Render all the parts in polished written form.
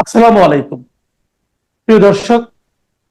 আসসালামু আলাইকুম প্রিয় দর্শক,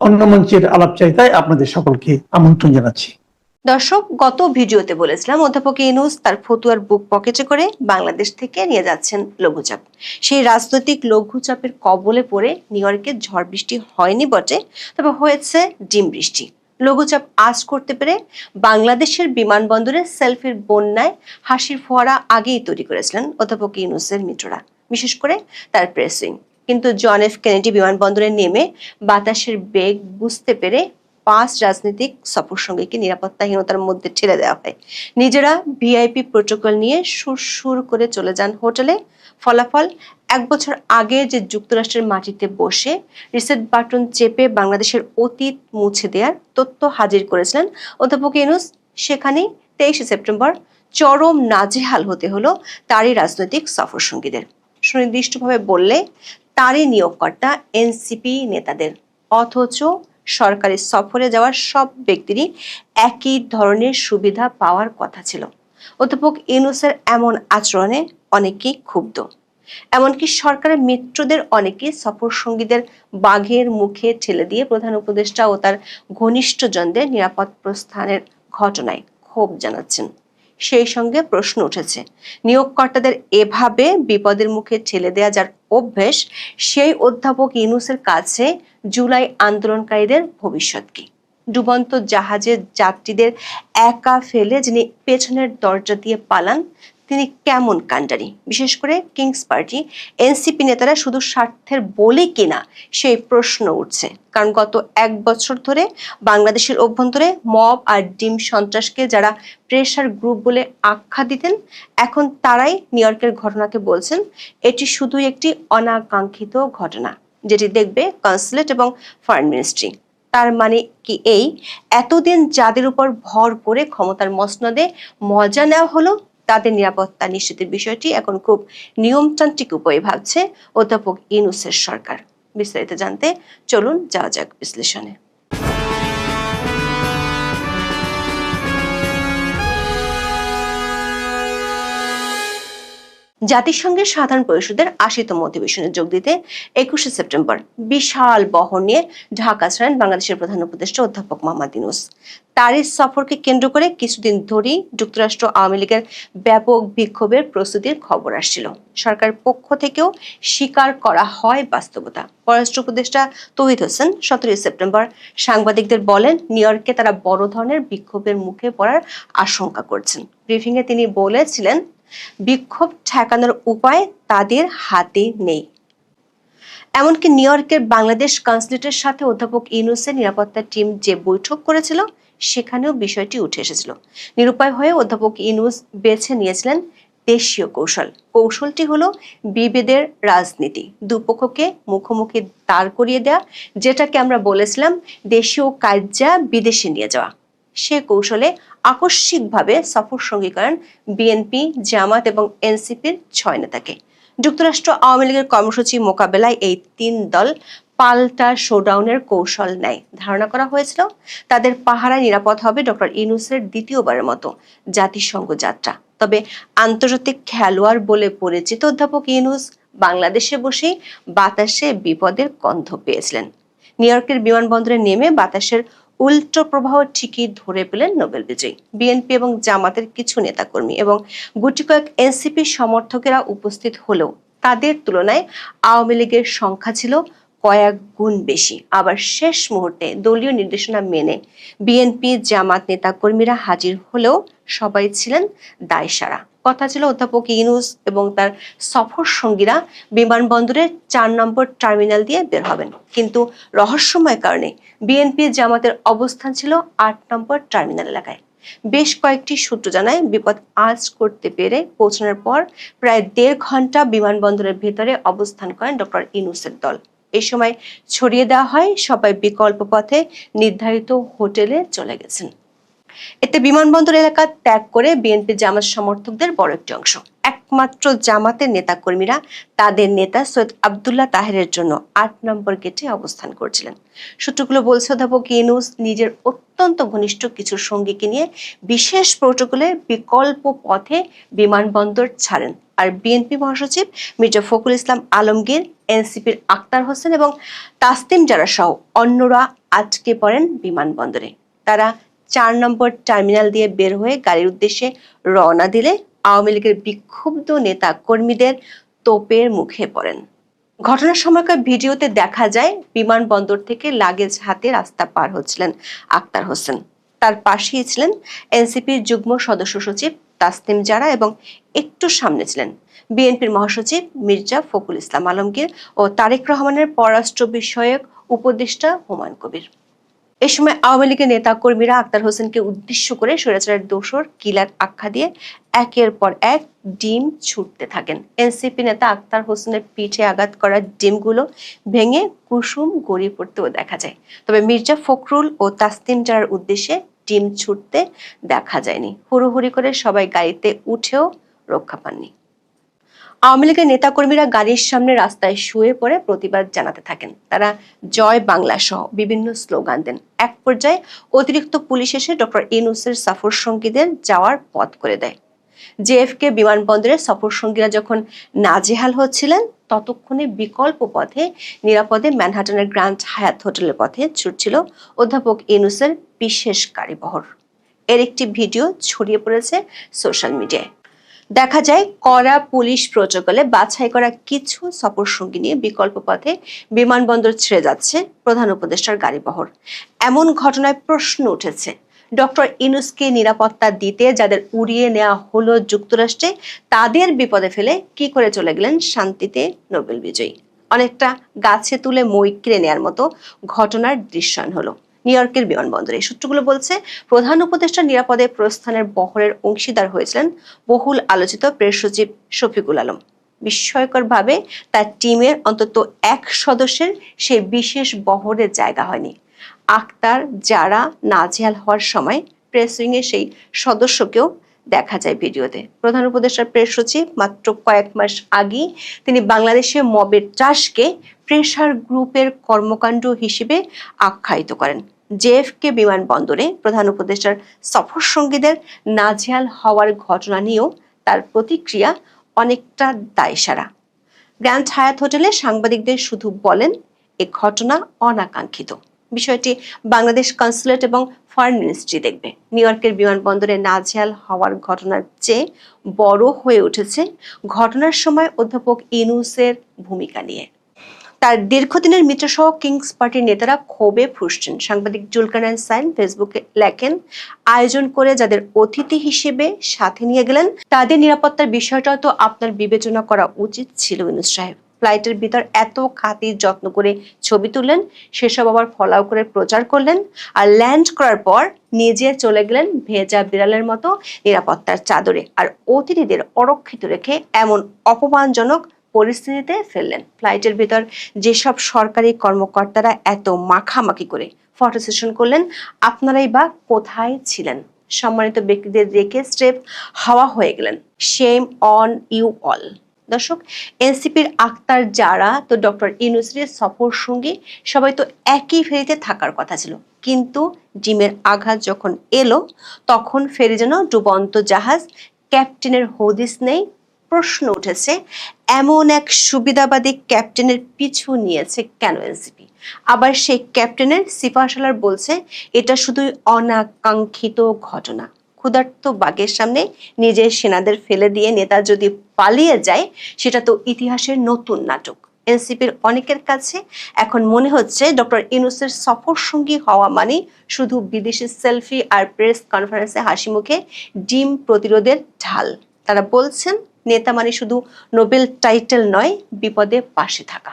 অন্য মঞ্চের আলাপচারিতায় আপনাদের সকলকে আমন্ত্রণ জানাচ্ছি। দর্শক, গত ভিডিওতে বলেছিলাম অধ্যাপক ইউনূস তার ফতুয়ার বুক পকেটে করে বাংলাদেশ থেকে নিয়ে যাচ্ছেন লঘুচাপ। সেই রাজনৈতিক লঘুচাপের কবলে পড়ে নিউ ইয়র্কে ঝড় বৃষ্টি হয়নি বটে, তবে হয়েছে ডিম বৃষ্টি। লঘুচাপ আজ করতে পেরে বাংলাদেশের বিমানবন্দরে সেলফির বন্যায় হাসির ফোয়ারা আগেই তৈরি করেছিলেন অধ্যাপক ইউনূসের মিত্ররা, বিশেষ করে তার প্রেস উইং। কিন্তু জন এফ কেনেডি বিমানবন্দরে নেমে বাতাসের বেগ বুঝতে পেরে 5 রাজনৈতিক সফর সঙ্গীকে নিরাপত্তাহীনতার মধ্যে ঠেলে দেওয়া হয়। নিজেরা ভিআইপি প্রোটোকল নিয়ে সুর করে চলে যান হোটেলে। ফলাফল, 1 বছর আগে যে যুক্তরাষ্ট্রের মাটিতে বসে রিসেট বাটন চেপে বাংলাদেশের অতীত মুছে দেওয়ার তথ্য হাজির করেছিলেন অধ্যাপক ইউনূস, সেখানেই 23 সেপ্টেম্বর চরম নাজেহাল হতে হলো তারই রাজনৈতিক সফর সঙ্গীদের। সুনির্দিষ্টভাবে বললে তারই নিয়োগকর্তা এনসিপি নেতাদের। অথচ সরকারি সফরে যাওয়া সব ব্যক্তিরই একই ধরনের সুবিধা পাওয়ার কথা ছিল। অধ্যাপক ইউনূসের এমন আচরণে অনেকেই ক্ষুব্ধ। এমনকি সরকারের মিত্রদের অনেকেই সফর সঙ্গীদের বাঘের মুখে ঠেলে দিয়ে প্রধান উপদেষ্টা ও তার ঘনিষ্ঠজনদের নিরাপদ প্রস্থানের ঘটনায় ক্ষোভ জানাচ্ছেন। সেই সঙ্গে প্রশ্ন উঠেছে, নিয়োগকর্তাদের এভাবে বিপদের মুখে ঠেলে দেয়া যার অভ্যেস, সেই অধ্যাপক ইউনূসের কাছে জুলাই আন্দোলনকারীদের ভবিষ্যৎ কি? ডুবন্ত জাহাজের যাত্রীদের একা ফেলে যিনি পেছনের দরজা দিয়ে পালান, তিনি কেমন কাণ্ডারি? বিশেষ করে কিংস পার্টি এনসিপি নেতারা শুধু স্বার্থের বলে কিনা সেই প্রশ্ন উঠছে। কারণ গত 1 বছর ধরে বাংলাদেশের অভ্যন্তরে মব আর ডিম সন্ত্রাসকে যারা প্রেসার গ্রুপ বলে আখ্যা দিতেন, এখন তারাই নিউ ইয়র্কের ঘটনাকে বলছেন এটি শুধু একটি অনাকাঙ্ক্ষিত ঘটনা, যেটি দেখবে কনসুলেট এবং ফরেন মিনিস্ট্রি। তার মানে কি এই, এতদিন যাদের উপর ভর করে ক্ষমতার মসনদে মজা নেওয়া হলো, তাদের নিরাপত্তা নিশ্চিতের বিষয়টি এখন খুব নিয়মতান্ত্রিক উপায়ে ভাবছে অধ্যাপক ইউনূসের সরকার। বিস্তারিত জানতে চলুন যাওয়া যাক বিশ্লেষণে। জাতিসংঘের সাধারণ পরিষদের 80তম অধিবেশনে যোগ দিতে 21 সেপ্টেম্বর বিশাল বহর নিয়ে ঢাকা ছাড়েন বাংলাদেশের প্রধান উপদেষ্টা অধ্যাপক মোহাম্মদ ইউনূস। তার এই সফরকে কেন্দ্র করে কিছুদিন ধরেই যুক্তরাষ্ট্র আওয়ামী লীগের ব্যাপক বিক্ষোভের প্রস্তুতির খবর আসছিল। সরকারের পক্ষ থেকেও স্বীকার করা হয় বাস্তবতা। পররাষ্ট্র উপদেষ্টা তৌহিদ হোসেন 17 সেপ্টেম্বর সাংবাদিকদের বলেন, নিউ ইয়র্কে তারা বড় ধরনের বিক্ষোভের মুখে পড়ার আশঙ্কা করছেন। ব্রিফিংয়ে তিনি বলেছিলেন, বিক্ষোভ ঠেকানোর উপায় তাদের হাতে নেই। এমনকি নিউ ইয়র্কের বাংলাদেশ কনসুলেটের সাথে অধ্যাপক ইউনূসের নিরাপত্তা টিম যে বৈঠক করেছিল, সেখানেও বিষয়টি উঠে এসেছিল। নিরুপায় হয়ে অধ্যাপক ইউনূস বেছে নিয়েছিলেন দেশীয় কৌশল। কৌশলটি হলো বিভেদের রাজনীতি, দুপক্ষকে মুখোমুখি দাঁড় করিয়ে দেয়া, যেটাকে আমরা বলেছিলাম দেশীয় কার্যা বিদেশে নিয়ে যাওয়া। সে কৌশলে আকস্মিকভাবে সফর সঙ্গী করেন বিএনপি, জামাত এবং এনসিপির 6 নেতাকে। যুক্তরাষ্ট্র আওয়ামী লীগের কর্মসূচি মোকাবেলায় এই 3 দল পাল্টা শোডাউনের কৌশল নেয়। ধারণা করা হয়েছিল তাদের পাহারায় নিরাপদ হবে ডক্টর ইউনূসের দ্বিতীয়বারের মতো জাতিসংঘ যাত্রা। তবে আন্তর্জাতিক খেলোয়াড় বলে পরিচিত অধ্যাপক ইউনূস বাংলাদেশে বসেই বাতাসে বিপদের গন্ধ পেয়েছিলেন। নিউ ইয়র্কের বিমানবন্দরে নেমে বাতাসের উল্টো প্রবাহ ঠিকই ধরে পেলেন নোবেল বিজয়ী বিএনপি এবং জামাতের কিছু নেতাকর্মী এবং গুটি কয়েক এনসিপি সমর্থকেরা উপস্থিত হলেও তাদের তুলনায় আওয়ামী লীগের সংখ্যা ছিল কয়েক গুণ বেশি। আবার শেষ মুহূর্তে দলীয় নির্দেশনা মেনে বিএনপি জামাত নেতাকর্মীরা হাজির হলেও সবাই ছিলেন দায়সারা। কথা ছিল অধ্যাপক ইউনূস এবং তার সফর সঙ্গীরা বিমানবন্দরের 4 নম্বর টার্মিনাল দিয়ে বের হবেন, কিন্তু রহস্যময় কারণে বিএনপি জামাতের অবস্থান ছিল 8 নম্বর টার্মিনাল এলাকায়। বেশ কয়েকটি সূত্র জানায়, বিপদ আজ করতে পেরে পৌঁছানোর পর প্রায় 1.5 ঘন্টা বিমানবন্দরের ভেতরে অবস্থান করেন ডক্টর ইউনূসের দল। এই সময় ছড়িয়ে দেওয়া হয় সবাই বিকল্প পথে নির্ধারিত হোটেলে চলে গেছেন। এতে বিমানবন্দর এলাকা ত্যাগ করে বিএনপি জামাত সমর্থকদের বড় একটি অংশ, একমাত্র জামাতের নেতাকর্মীরা তাদের নেতা সৈয়দ আব্দুল্লাহ তাহেরের জন্য 8 নম্বর গেটে অবস্থান করছিলেন। সূত্রগুলো বলছে অধ্যাপক ইউনূস নিজের অত্যন্ত ঘনিষ্ঠ কিছু সঙ্গীকে নিয়ে বিশেষ প্রোটোকলে বিকল্প পথে বিমানবন্দর ছাড়েন, আর বিএনপি মহাসচিব মির্জা ফখরুল ইসলাম আলমগীর এনসিপির আক্তার হোসেন এবং তাসনিম জারা সহ অন্যরা আটকে পড়েন বিমানবন্দরে। তারা 4 নম্বর টার্মিনাল দিয়ে বের হয়ে গাড়ির উদ্দেশ্যে রওনা দিলে আওয়ামী লীগের বিক্ষুব্ধ নেতা কর্মীদের তোপের মুখে পড়েন। ঘটনার সময়কার ভিডিওতে দেখা যায় বিমানবন্দর থেকে লাগেজ হাতে রাস্তা পার হচ্ছিলেন আক্তার হোসেন। তার পাশেই ছিলেন এনসিপির যুগ্ম সদস্য সচিব তাসনিম জারা এবং একটু সামনে ছিলেন বিএনপির মহাসচিব মির্জা ফখরুল ইসলাম আলমগীর ও তারেক রহমানের পররাষ্ট্র বিষয়ক উপদেষ্টা হুমায়ুন কবির। এ সময় আওয়ামী লীগের নেতা কর্মীরা আক্তার হোসেনকে উদ্দেশ্য করে স্বৈরাচারের দোসর কিলার আখ্যা দিয়ে একের পর এক ডিম ছুটতে থাকেন। এনসিপি নেতা আক্তার হোসেনের পিঠে আঘাত করা ডিমগুলো ভেঙে কুসুম গড়িয়ে পড়তেও দেখা যায়। তবে মির্জা ফখরুল ও তাসনিম জারার উদ্দেশ্যে ডিম ছুটতে দেখা যায়নি। হুড়োহুড়ি করে সবাই গাড়িতে উঠেও রক্ষা পাননি। আওয়ামী লীগের নেতাকর্মীরা গাড়ির সামনে রাস্তায় শুয়ে পড়ে প্রতিবাদ জানাতে থাকেন। তারা জয় বাংলা সহ বিভিন্ন স্লোগান দেন। এক পর্যায়ে অতিরিক্ত পুলিশ এসে ডক্টর ইউনূসের সফর সঙ্গীদের যাওয়ার পথ করে দেয়। জেএফকে বিমানবন্দরে সফর সঙ্গীরা যখন নাজেহাল হচ্ছিলেন, ততক্ষণে বিকল্প পথে নিরাপদে ম্যানহাটনের গ্র্যান্ড হায়াত হোটেলের পথে ছুটছিল অধ্যাপক ইউনূসের বিশেষ গাড়িবহর। এর একটি ভিডিও ছড়িয়ে পড়েছে সোশ্যাল মিডিয়ায়। দেখা যায় কড়া পুলিশ প্রটোকলে বাছাই করা কিছু সফর সঙ্গী নিয়ে বিকল্প পথে বিমানবন্দর ছেড়ে যাচ্ছে প্রধান উপদেষ্টার গাড়িবহর। এমন ঘটনায় প্রশ্ন উঠেছে, ডক্টর ইউনূসকে নিরাপত্তা দিতে যাদের উড়িয়ে নেওয়া হলো যুক্তরাষ্ট্রে, তাদের বিপদে ফেলে কি করে চলে গেলেন শান্তিতে নোবেল বিজয়ী? অনেকটা গাছে তুলে মই কিনে নেওয়ার মতো ঘটনার দৃশ্যায়ন হলো নিউ ইয়র্কের বিমানবন্দরে। সূত্রগুলো বলছে, প্রধান উপদেষ্টা নিরাপদে প্রস্থানের বহরের অংশীদার হয়েছিলেন বহুল আলোচিত প্রেস সচিব শফিকুল আলম। বিস্ময়করভাবে তার টিমের অন্তত এক সদস্যের সেই বিশেষ বহরের জায়গা হয়নি। আক্তার যারা নাজেহাল হওয়ার সময় প্রেস উইংয়ে সেই সদস্যকেও দেখা যায় ভিডিওতে। প্রধান উপদেষ্টার প্রেস সচিব মাত্র কয়েক মাস আগেই তিনি বাংলাদেশে মবের ত্রাসকে প্রেসার গ্রুপের কর্মকাণ্ড হিসেবে আখ্যায়িত করেন। জেএফকে বিমানবন্দরে প্রধান উপদেষ্টার সফর সঙ্গীদের নাজেহাল হওয়ার ঘটনা নিয়েও তার প্রতিক্রিয়া অনেকটা দায়সারা। গ্র্যান্ড হায়াত হোটেলে সাংবাদিকদের শুধু বলেন, এ ঘটনা অনাকাঙ্ক্ষিত। বিষয়টি বাংলাদেশ কনসুলেট এবং ফরেন মিনিস্ট্রি দেখবে। নিউ ইয়র্কের বিমানবন্দরে নাজেহাল হওয়ার ঘটনার চেয়ে বড় হয়ে উঠেছে ঘটনার সময় অধ্যাপক ইউনূসের ভূমিকা নিয়ে। তার দীর্ঘদিনের মিত্রসহ কিংস পার্টির নেতারা ক্ষোভে ফুঁসছেন। সাংবাদিক জুলকারনাইন সাইন ফেসবুকে লেখেন, আয়োজন করে যাদের অতিথি হিসেবে সাথে নিয়ে গেলেন, তাদের নিরাপত্তার বিষয়টা তো আপনার বিবেচনা করা উচিত ছিল ইউনূস সাহেব। ফ্লাইটের ভিতর এত খাতির যত্ন করে ছবি তুললেন, সেসব আবার ফলাও করে প্রচার করলেন, আর ল্যান্ড করার পর নিজে চলে গেলেন ভেজা বিড়ালের মতো নিরাপত্তার চাদরে, আর অতিথিদের অরক্ষিত রেখে এমন অপমানজনক পরিস্থিতিতে ফেললেন। ফ্লাইটের ভিতর যেসব সরকারি কর্মকর্তারা এত মাখামাখি করে ফটো সেশন করলেন, আপনারাই বা কোথায় ছিলেন? সম্মানিত ব্যক্তিদের রেখে স্ট্রেপ হাওয়া হয়ে গেলেন। Shame on you all. দর্শক, এনসিপির আক্তার যারা তো ডক্টর ইউনূসের সফর সঙ্গী, সবাই তো একই ফেরিতে থাকার কথা ছিল, কিন্তু ডিমের আঘাত যখন এলো, তখন ফেরি যেন ডুবন্ত জাহাজ, ক্যাপ্টেনের হদিস নেই। প্রশ্ন উঠেছে, এমন এক সুবিধাবাদী ক্যাপ্টেনের পিছু নিয়েছে কেন এনসিপি? আবার সেই ক্যাপ্টেনের সিপাহসালার বলছে এটা শুধুই অনাকাঙ্ক্ষিত ঘটনা। ক্ষুধার্ত বাঘের সামনে নিজের সেনাদের ফেলে দিয়ে নেতা যদি পালিয়ে যায়, সেটা তো ইতিহাসের নতুন নাটক। এনসিপির অনেকের কাছে এখন মনে হচ্ছে ডক্টর ইউনূসের সফর সঙ্গী হওয়া মানে শুধু বিদেশি সেলফি আর প্রেস কনফারেন্সে হাসি মুখে ডিম প্রতিরোধের ঢাল। তারা বলছেন নেতা মানে শুধু নোবেল টাইটেল নয়, বিপদে পাশে থাকা।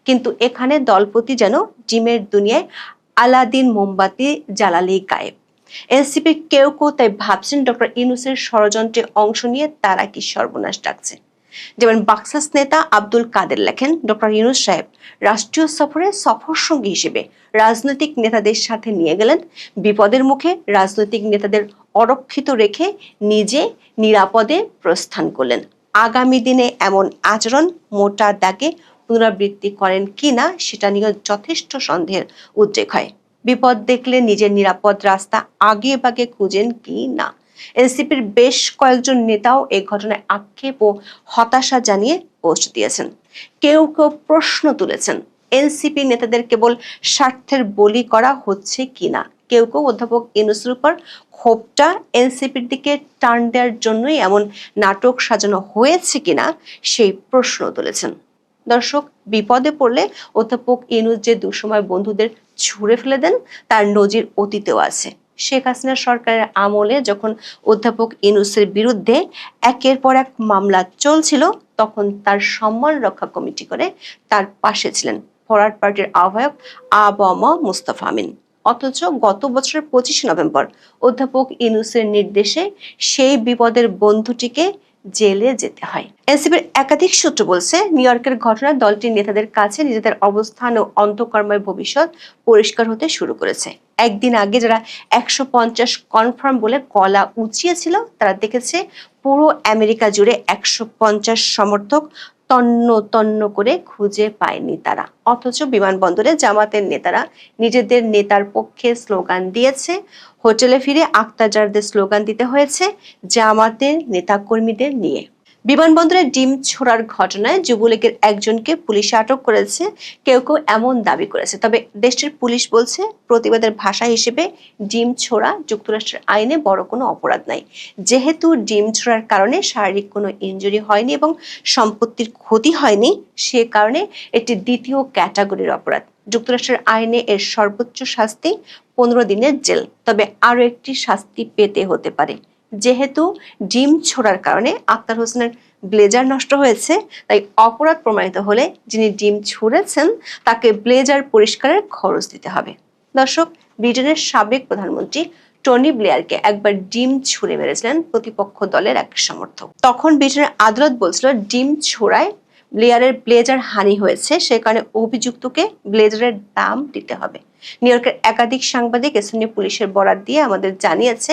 কিন্তু এখানে দলপতি যেন ডিমের দুনিয়ায় আলাদিন মোমবাতি জ্বালালেই গায়েব। এনসিপির কেউ কেউ তাই ভাবছেন ডক্টর ইউনূসের ষড়যন্ত্রে অংশ নিয়ে তারা কি সর্বনাশ ডাকছে। যেমন বাক্সাস নেতা আব্দুল কাদের লেখেন, ডক্টর ইউনূস সাহেব রাষ্ট্রীয় সফরে সফর সঙ্গী হিসেবে রাজনৈতিক নেতাদের সাথে নিয়ে গেলেন, বিপদের মুখে রাজনৈতিক নেতাদের অরক্ষিত রেখে নিজে নিরাপদে প্রস্থান করলেন। আগামী দিনে এমন আচরণ মোটা দাগে পুনরাবৃত্তি করেন কিনা সেটা নিয়ে যথেষ্ট সন্দেহের উদ্রেক হয়। বিপদ দেখলে নিজের নিরাপদ রাস্তা আগে বাগে খুঁজেন কি না। এনসিপির বেশ কয়েকজন নেতাও এই ঘটনায় আক্ষেপ ও হতাশা জানিয়ে পোস্ট দিয়েছেন। কেউ কেউ প্রশ্ন তুলেছেন, এনসিপি নেতাদের কেবল স্বার্থের বলি করা হচ্ছে কিনা। কেউ কেউ অধ্যাপক ইউনূসের উপর ক্ষোভটা এনসিপির দিকে টান দেওয়ার জন্যই এমন নাটক সাজানো হয়েছে কিনা সেই প্রশ্ন তুলেছেন। দর্শক, বিপদে পড়লে অধ্যাপক ইউনূস যে দুঃসময় বন্ধুদের ছুঁড়ে ফেলে দেন তার নজির অতীতেও আছে। শেখ হাসিনা সরকারের আমলে যখন অধ্যাপক ইউনূসের বিরুদ্ধে একের পর এক মামলা চলছিল, তখন তার সম্মান রক্ষা কমিটি করে তার পাশে ছিলেন ফরওয়ার্ড পার্টির আহ্বায়ক আ.ব.ম মুস্তফা আমিন। অথচ গত বছরের 25 নভেম্বর অধ্যাপক ইউনূসের নির্দেশে সেই বিপদের বন্ধুটিকে জেলে যেতে হয়। এনসিপির একাধিক সূত্র বলছে, নিউ ইয়র্কের ঘটনায় দলটির নেতাদের কাছে নিজেদের অবস্থান ও অন্ধকারময় ভবিষ্যৎ পরিষ্কার হতে শুরু করেছে। একদিন আগে যারা 150 কনফার্ম বলে গলা উঁচিয়েছিল, তারা দেখেছে পুরো আমেরিকা জুড়ে 150 সমর্থক তন্ন তন্ন করে খুঁজে পায়নি তারা। অথচ বিমানবন্দরে জামাতের নেতারা নিজেদের নেতার পক্ষে স্লোগান দিয়েছে, হোটেলে ফিরে আক্তাজারদের স্লোগান দিতে হয়েছে জামাতের নেতাকর্মীদের নিয়ে। বিমানবন্দরে ডিম ছোড়ার ঘটনায় যুবলীগের একজনকে পুলিশ আটক করেছে, কেউ কেউ এমন দাবি করেছে। তবে দেশটির পুলিশ বলছে, প্রতিবাদের ভাষা হিসেবে ডিম ছোড়া যুক্তরাষ্ট্রের আইনে বড় কোনো অপরাধ নাই। যেহেতু ডিম ছোড়ার কারণে শারীরিক কোনো ইনজুরি হয়নি এবং সম্পত্তির ক্ষতি হয়নি, সে কারণে এটি দ্বিতীয় ক্যাটাগরির অপরাধ। যুক্তরাষ্ট্রের আইনে এর সর্বোচ্চ শাস্তি 15 দিনের জেল। তবে আরো একটি শাস্তি পেতে হতে পারে। যেহেতু ডিম ছোড়ার কারণে আক্তার হোসেনের ব্লেজার নষ্ট হয়েছে, তাই অপরাধ প্রমাণিত হলে যিনি ডিম ছুঁড়েছেন তাকে ব্লেজার পরিষ্কারের খরচ দিতে হবে। দর্শক, ব্রিটেনের সাবেক প্রধানমন্ত্রী টনি ব্লেয়ারকে একবার ডিম ছুঁড়ে মেরেছিলেন প্রতিপক্ষ দলের এক সমর্থক। তখন ব্রিটেনের আদালত বলছিল, ডিম ছোড়ায় ব্লেয়ারের ব্লেজার হানি হয়েছে, সে কারণে অভিযুক্তকে ব্লেজারের দাম দিতে হবে। নিউ ইয়র্কের একাধিক সাংবাদিক স্থানীয় পুলিশের বরাত দিয়ে আমাদের জানিয়েছে,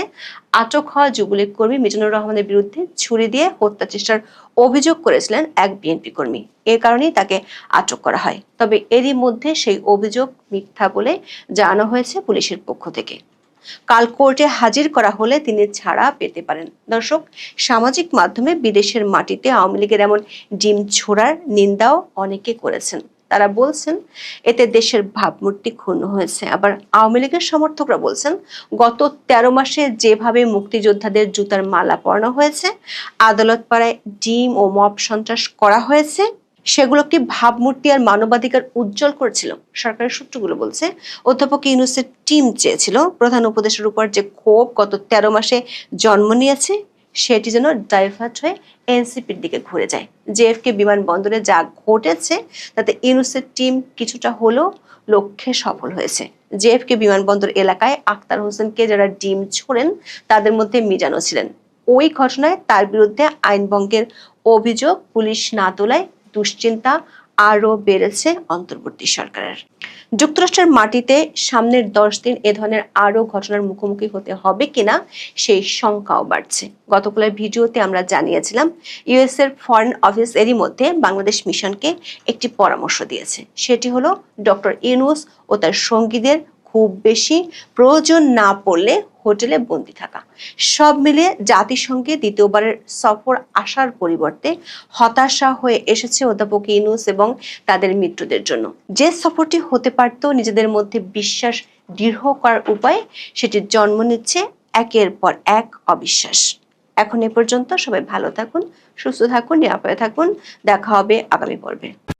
আটক হওয়া যুবলীগ কর্মী মিজানুর রহমানের বিরুদ্ধে ছুরি দিয়ে হত্যা চেষ্টার অভিযোগ করেছিলেন এক বিএনপি কর্মী। এ কারণেই তাকে আটক করা হয়। তবে এরই মধ্যে সেই অভিযোগ মিথ্যা বলে জানানো হয়েছে পুলিশের পক্ষ থেকে। কাল কোর্টে হাজির করা হলে তিনি ছাড়া পেতে পারেন। দর্শক, সামাজিক মাধ্যমে বিদেশের মাটিতে আওয়ামী লীগের এমন ডিম ছোড়ার নিন্দাও অনেকে করেছেন। তারা বলছেন, এতে দেশের ভাবমূর্তি ক্ষুণ্ণ হয়েছে। আবার আওয়ামী লীগের সমর্থকরা বলছেন, গত 13 মাসে যেভাবে মুক্তিযোদ্ধাদের জুতার মালা পরানো হয়েছে, আদালত পাড়ায় ডিম ও মব সন্ত্রাস করা হয়েছে, সেগুলো কি ভাবমূর্তি আর মানবাধিকার উজ্জ্বল করেছিল? সরকারের সূত্রগুলো বলছে, অধ্যাপক ইউনূসের টিম চেয়েছিল প্রধান উপদেষ্টার উপর যে ক্ষোভ গত 13 মাসে জন্ম নিয়েছে, সেটি যেন ডাইভার্ট হয়ে এনসিপির দিকে ঘুরে যায়। জেএফকে বিমানবন্দরে যা ঘটেছে তাতে ইউনূসের টিম কিছুটা হলেও লক্ষ্যে সফল হয়েছে। জেএফকে বিমানবন্দর এলাকায় আক্তার হোসেনকে যারা ডিম ছোড়েন, তাদের মধ্যে মিজানও ছিলেন। ওই ঘটনায় তার বিরুদ্ধে আইন ভঙ্গের অভিযোগ পুলিশ না তোলায় দুশ্চিন্তা আরো বেড়েছে অন্তর্বর্তী সরকারের। যুক্তরাষ্ট্রের মাটিতে সামনের 10 দিন এ ধরনের আরো ঘটনার মুখোমুখি হতে হবে কিনা সেই শঙ্কাও বাড়ছে। গতকালের ভিডিওতে আমরা জানিয়েছিলাম, ইউএস এর ফরেন অফিস এরই মধ্যে বাংলাদেশ মিশনকে একটি পরামর্শ দিয়েছে। সেটি হলো, ডক্টর ইউনূস ও তার সঙ্গীদের খুব বেশি প্রয়োজন না পড়লে হোটেলে বন্দী থাকা। সব মিলে জাতিসংঘে দ্বিতীয়বারের সফর আসার পরিবর্তে হতাশা হয়ে এসেছে অধ্যাপক ইউনূস এবং তাদের মিত্রদের জন্য। যে সফরটি হতে পারত নিজেদের মধ্যে বিশ্বাস দৃঢ় করার উপায়, সেটির জন্ম নিচ্ছে একের পর এক অবিশ্বাস। এখন এ পর্যন্ত। সবাই ভালো থাকুন, সুস্থ থাকুন, নিরাপদে থাকুন। দেখা হবে আগামী পর্বে।